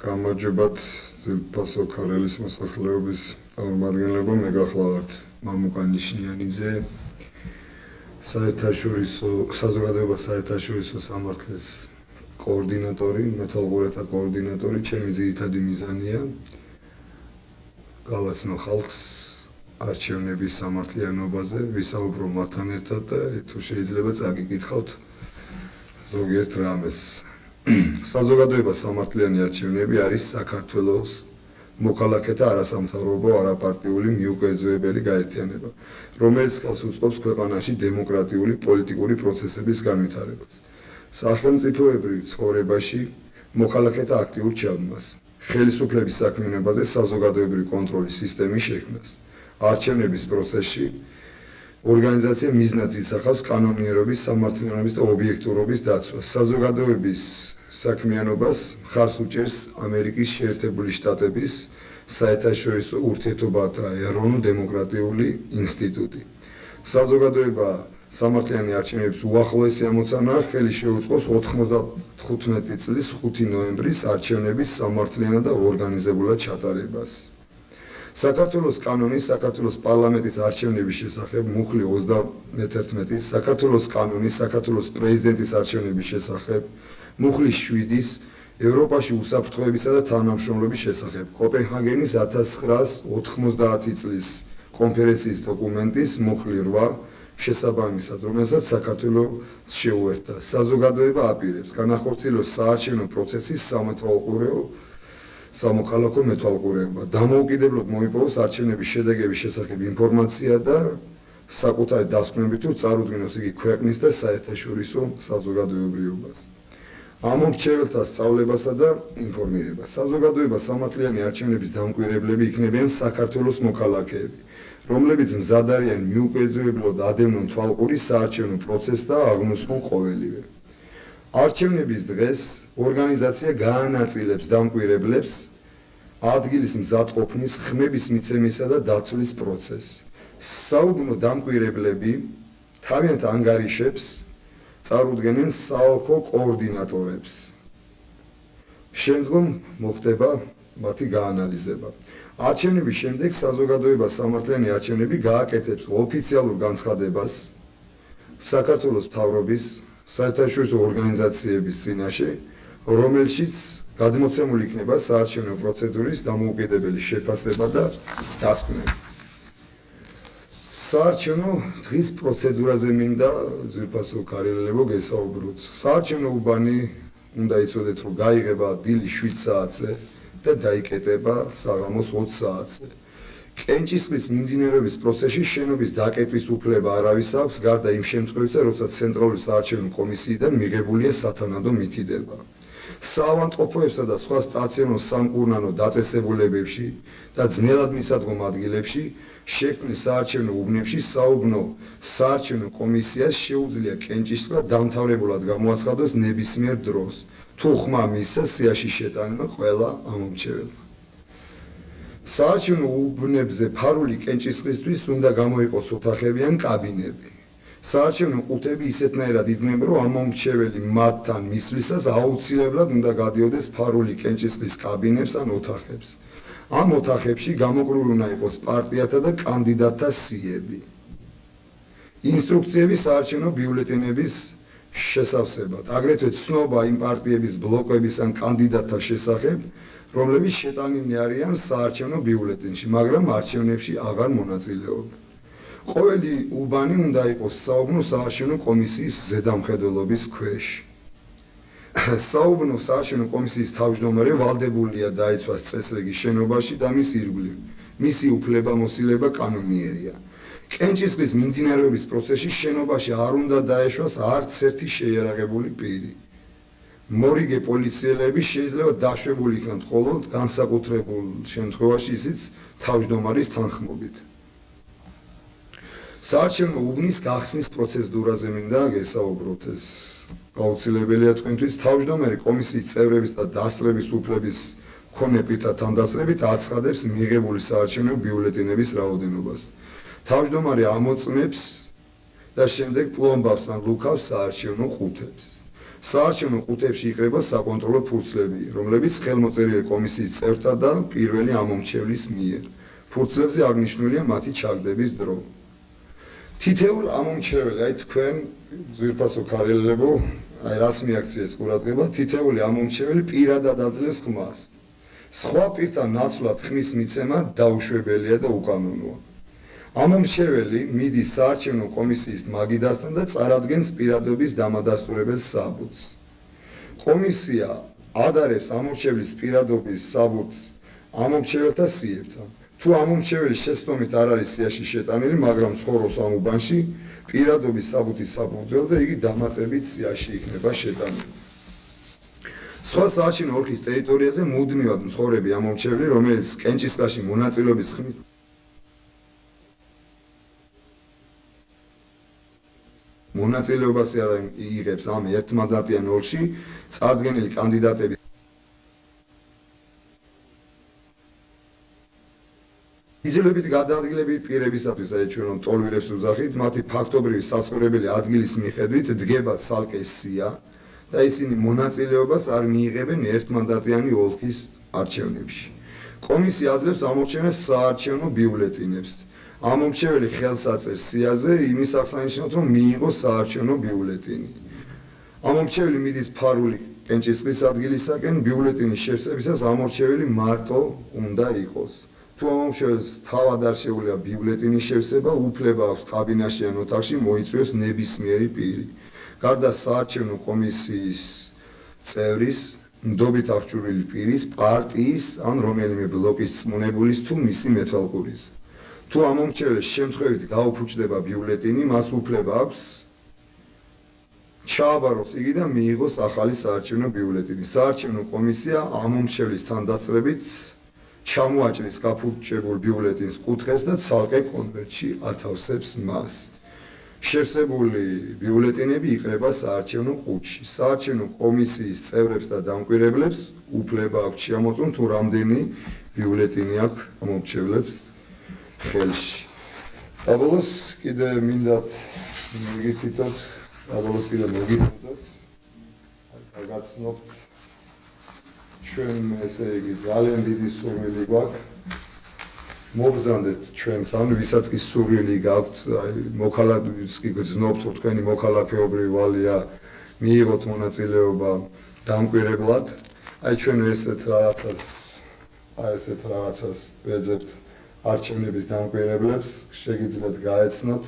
გამარჯობათ ძილფასო ქარელის მოსახლეობის წარმომადგენლებო, მე გახლავართ მამუკა ნიშნიანიძე, საზოგადოება საერთაშორისო სამართლის კოორდინატორი, მეთვალყურეთა კოორდინატორი. ჩემი ძირითადი მიზანია გავაცნო ხალხს არჩევნების სამართლიანობაზე, ვისაუბრო მათთან ერთად და თუ შეიძლება წაგიკითხავთ ზოგიერთ რამეს. საზოგადოება სამართლიანი არჩევნები არის საქართველოს მოქალაქეთა არასამთავრობო არაპარტიული მიუკერძოებელი გაერთიანება, რომელიც ხელს უწყობს ქვეყანაში დემოკრატიული პოლიტიკური პროცესების განვითარებას, სახელმწიფოებრივ ცხოვრებაში მოქალაქეთა აქტიურ ჩაბმას, ხელისუფლების საქმიანობაზე საზოგადოებრივი კონტროლის სისტემის შექმნას, არჩევნების პროცესში ორგანიზაცია მიზნად ისახავს კანონიერობის, სამართლიანობის და ობიექტურობის დაცვას. საზოგადოების საქმიანობას მხარს უჭერს ამერიკის შეერთებული შტატების საერთაშორისო ურთიერთობათა ეროვნულ-დემოკრატიული ინსტიტუტი. საზოგადოება სამართლიანი არჩევნების უახლოესი ამოცანაა ხელი შეუწყოს 95 წლის 5 ნოემბრის არჩევნების სამართლიანად და ორგანიზებულად ჩატარებას. საქართველოს კანონის, საქართველოს პარლამენტის არჩევნების შესახებ მუხლი 31, საქართველოს კანონის, საქართველოს პრეზიდენტის არჩევნების შესახებ მუხლი 7, ევროპაში უსაფრთხოებისა და თანამშრომლობის შესახებ კოპენჰაგენის 1990 წლის კონფერენციის დოკუმენტის მუხლი 8 შესაბამისად, რომელსაც საქართველოს შეუერთდა. საზოგადოება აპირებს განახორციელოს საარჩევნო პროცესის სამოქალაქო მეთვალყურეობა, დამოუკიდებლად მოიპოვოს არჩევნების შედეგების შესახებ ინფორმაცია და საკუთარი დასკვნებით თუ წარუდგინოს იგი ქვეყნის და საერთაშორისო საზოგადოებრიობას. ამომრჩეველთა სწავლებასა და ინფორმირებას. საზოგადოება სამართლიანი არჩევნების დამკვირვებლები იქნებიან საქართველოს მოქალაქეები, რომლებიც მზად არიან მიუკერძოებლად ადევნონ თვალყური საარჩევნო პროცესს და აღმოსხონ ყოველივე. არჩევნების დღეს ორგანიზაცია გაანაწილებს დამკვირვებლებს ადგილის მზადყოფნის, ხმების მიცემისა და დათვლის პროცესს. საუბნო დამკვირვებლები თავიანთ ანგარიშებს წარუდგენენ საოლქო კოორდინატორებს. შემდგომ მოხდება მათი გაანალიზება. არჩევნების შემდეგ საზოგადოება სამართლიანი არჩევნები გააკეთებს ოფიციალურ განცხადებას საქართველოს მთავრობის საერთაშორისო ორგანიზაციების წინაშე, რომელშიც გადმოცემული იქნება საარჩევნო პროცედურის დამოუკიდებელი შეფასება და დასკვნები. საარჩევნო დღის პროცედურაზე მინდა ძვირფასო ქარელებო გესაუბროთ. საარჩევნო უბანი უნდა იცოდეთ, რომ გაიღება დილის 7 საათზე და დაიკეტება საღამოს 20 საათზე. კენჭისყრის მიმდინარეობის პროცესში შენობის დაკეტვის უფლება არავის აქვს, გარდა იმ შემთხვევისა, როცა ცენტრალური საარჩევნო კომისიიდან მიღებულია სათანადო მითიდება. საავადმყოფოებსა და სხვა სტაციონარ სამკურნალო დაწესებულებებში და ძნელად მისადგომ ადგილებში შექმნილ საარჩევნო უბნებში საუბნო საარჩევნო კომისიას შეუძლია კენჭისყრა დამთავრებულად გამოაცხადოს ნებისმიერ დროს, თუ ხმა მისცა სიაში შეტანება ყველა ამომრჩეველმა. საარჩევნო უბნებზე ფარული კენჭისყრისთვის უნდა გამოიყოს ოთახები ან კაბინები. საარჩევნო ყუთები ისეთნაირად იდგმება, რომ ამომრჩეველი მათთან მისვლისას აუცილებლად უნდა გადიოდეს ფარული კენჭისყრის კაბინებს ან ოთახებს. ამ ოთახებში გამოკრული უნდა იყოს პარტიათა და კანდიდატთა სიები. ინსტრუქციები საარჩევნო ბიულეტენების შესავსებად, აგრეთვე ცნობა იმ პარტიების ბლოკების ან კანდიდატთა შესახებ, რომლებიც შეტანილი არიან საარჩევნო ბიულეტენში, მაგრამ არჩევნებში აღარ მონაწილეობენ. ყოველი უბანი უნდა იყოს საუბნო საარჩევნო კომისიის ზედამხედველობის ქვეშ. საუბნო საარჩევნო კომისიის თავმჯდომარე ვალდებულია დაიცვას წესრიგის შენობაში და მის ირგვლივ. მისი უფლებამოსილება კანონიერია. კენჭისყრის მიმდინარეობის პროცესში შენობაში არ უნდა დაეშვას არც ერთი შეიარაღებული პირი. მორიგე პოლიციელები შეიძლება დაშვებული იქნათ მხოლოდ განსაკუთრებულ შემთხვევაში, ისიც თავმჯდომარის თანხმობით. საარჩევნო უბნის გახსნის პროცედურაზე მინდა გესაუბროთ. ეს გაუცილებელია თქვენთვის. თავმჯდომარე კომისიის წევრების და დასწრების უფლების მქონე თანდასწრებით აცხადებს მიღებული საარჩევნო ბიულეტენების რაოდენობას. თავმჯდომარე ამოწმებს და შემდეგ პლომბავს ან ლუქავს საარჩევნო ყუთებს. საარჩევნო ყუთებში იყრება საკონტროლო ფურცლები, რომლებიც ხელმოწერილი კომისიის წევრთა და პირველი ამომრჩევლის მიერ. ფურცლებზე აღნიშნულია მათი ჩაგდების დრო. თითოეულ ამომრჩეველი, აი თქვენ ძვირფასო ქართველებო, აი რას მიაქციეთ ყურადღება, თითოეული ამომრჩეველი პირადად აძლევს ხმას. სხვა პირთან ნაცვლად ხმის მიცემა დაუშვებელია და უკანონოა. ამომრჩეველი მიდის საარჩევნო კომისიის მაგიდასთან და წარადგენს პირადობის დამადასტურებელ საბუთს. კომისია ადარებს ამომრჩევლის პირადობის საბუთს ამომრჩეველთა სიებთან. თუ ამომრჩეველი შეცდომით არ არის სიაში შეტანილი, მაგრამ ცხოვრობს ამ უბანში, პირადობის საბუთის საფუძველზე იგი დამატებით სიაში იქნება შეტანილი. სხვა საარჩევნო ოლქის ტერიტორიაზე მუდმივად მცხოვრები ამომრჩეველი, რომელიც კენჭისყრაში მონაწილეობის ხმით მონაწილეობას იღებს ამ ერთმანდატიან ოლქში წარდგენილი კანდიდატები იზოლებით გადაადგილებელი პირებისათვის, აი ჩვენ რომ ტოლვილებს ვუძახით, მათი ფაქტობრივი საცხოვრებელი ადგილის მიხედვით დგება ცალკე სია და ისინი მონაწილეობას არ მიიღებენ ერთმანდატიანი ოლქის არჩევნებში. კომისია აძლევს ამომრჩეველს საარჩევნო ბიულეტენებს. ამომრჩეველი ხელს აწევს სიაზე იმის აღსანიშნავად, რომ მიიღოს საარჩევნო ბიულეტენი. ამომრჩეველი მიდის ფარული კენჭისყრის ადგილისაკენ, ბიულეტენის შევსებისას ამომრჩეველი მარტო უნდა იყოს. თუ ამომრჩეველს თავად არ შეუძლია ბიულეტენის შევსება, უფლება აქვს კაბინაში ან ოთახში მოიწვიოს ნებისმიერი პირი. გარდა საარჩევნო კომისიის წევრის, ნდობით აღჭურვილი პირის, პარტიის ან რომელიმე ბლოკის წმუნებულის თუ მისი მეთვალყურის. თუ ამომრჩეველს შემთხვევით გაუფუჭდება ბიულეტენი, მას უფლება აქვს ჩააბაროს იგი და მიიღოს ახალი საარჩევნო ბიულეტენი. საარჩევნო კომისია ამომრჩევლის თანდასწრებით ჩამოაჭრის გაფუჭებულ ბიულეტენის კუთხეს და ცალკე კონვერტში ათავსებს მას. შევსებული ბიულეტენები იყრება საარჩევნო ყუთში. საარჩევნო კომისიის წევრებს და დამკვირვებლებს უფლება აქვთ შეამოწმონ თუ რამდენი ბიულეტენი აქვს ამომრჩევლებს ხელში. დაბოლოს კიდე მინდათ მოგითითოთ, გაგაცნობთ ჩვენ ესე იგი ძალიან დიდი სურვილი გვაქვს მობრძანდეთ ჩვენთან, ვისაც კი სურვილი გაქვთ, აი მოქალაქეებს კი გძნობთ, რომ თქვენი მოქალაქეობრივი ვალია მიიღოთ მონაწილეობა დამკვირვებლად. აი ჩვენ ესეთ რაღაცას ვეძებთ არჩევნების დამკვირვებლებს, შეგიძლიათ გაეცნოთ.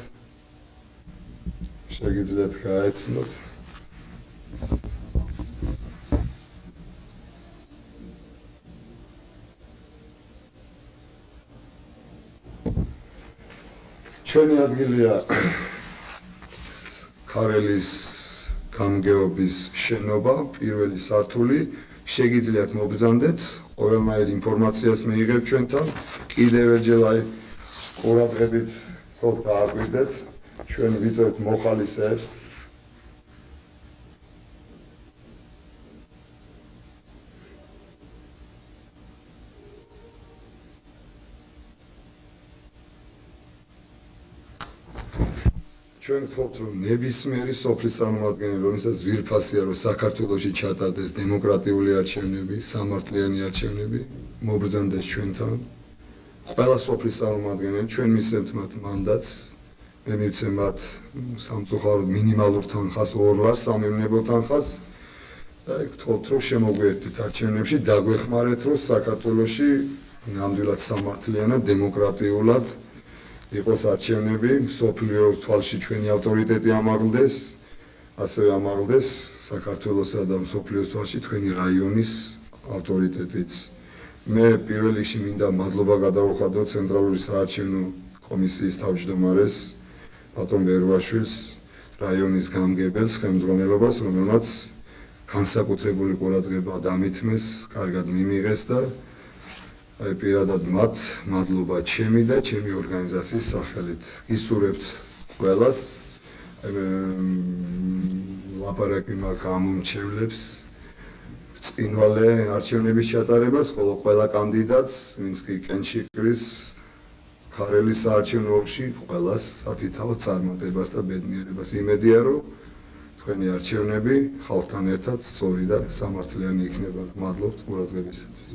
ჩვენი ადგილია ქარელის გამგეობის შენობა, პირველი სართული, შეგიძლიათ მობრძანდეთ, ყველანაირ ინფორმაციას მიიღებთ ჩვენთან, კიდევ ერთხელ აი ყურადღებით ხოთ დააკვირდეთ, ჩვენ ვიწევთ მოხალისეებს. ჩვენ ვთქვით, რომ ნებისმიერი სოფლის წარმომადგენელი, რომელსაც ძვირფასია, რომ საქართველოში ჩატარდეს დემოკრატიული არჩევნები, სამართლიანი არჩევნები, მობრძანდეს ჩვენთან. ყველა სოფლის წარმომადგენელი, ჩვენ მისცემთ მათ მანდატს, მე მივცემ მათ სამწუხაროდ მინიმალურ თანხას, 2 ლარს, სამევნებო თანხას და ვთქვით, რომ შემოგვიერთდით არჩევნებში, დაგვეხმარეთ, რომ საქართველოში ნამდვილად სამართლიანად, დემოკრატიულად იყოს არჩევნები, მსოფლიო თვალში ჩვენი ავტორიტეტი ამაღლდეს, ასევე ამაღლდეს საქართველოსა და მსოფლიოს თვალში თქვენი რაიონის ავტორიტეტიც. მე პირველ რიგში მინდა მადლობა გადავუხადო ცენტრალური საარჩევნო კომისიის თავმჯდომარეს ბატონ ბერვაშვილს, რაიონის გამგებელს, ხელმძღვანელობას, რომელმაც განსაკუთრებული ყურადღება დამითმეს, კარგად მიმიღეს და აი პირადად მათ მადლობა ჩემი და ჩემი ორგანიზაციის სახელით. გისურვებთ ყველას, ლაპარაკი მაქვს ამომრჩევლებს, წინვალე არჩევნების ჩატარებას, ხოლო ყველა კანდიდატს, ვინც კი კენჭისყრის ქარელის საარჩევნო ოლქში, ყველას ათითაოთ წარმატებას და ბედნიერებას. იმედია, რომ თქვენი არჩევნები ხალხთან ერთად სწორი და სამართლიანი იქნება. მადლობთ ყურადღებისათვის.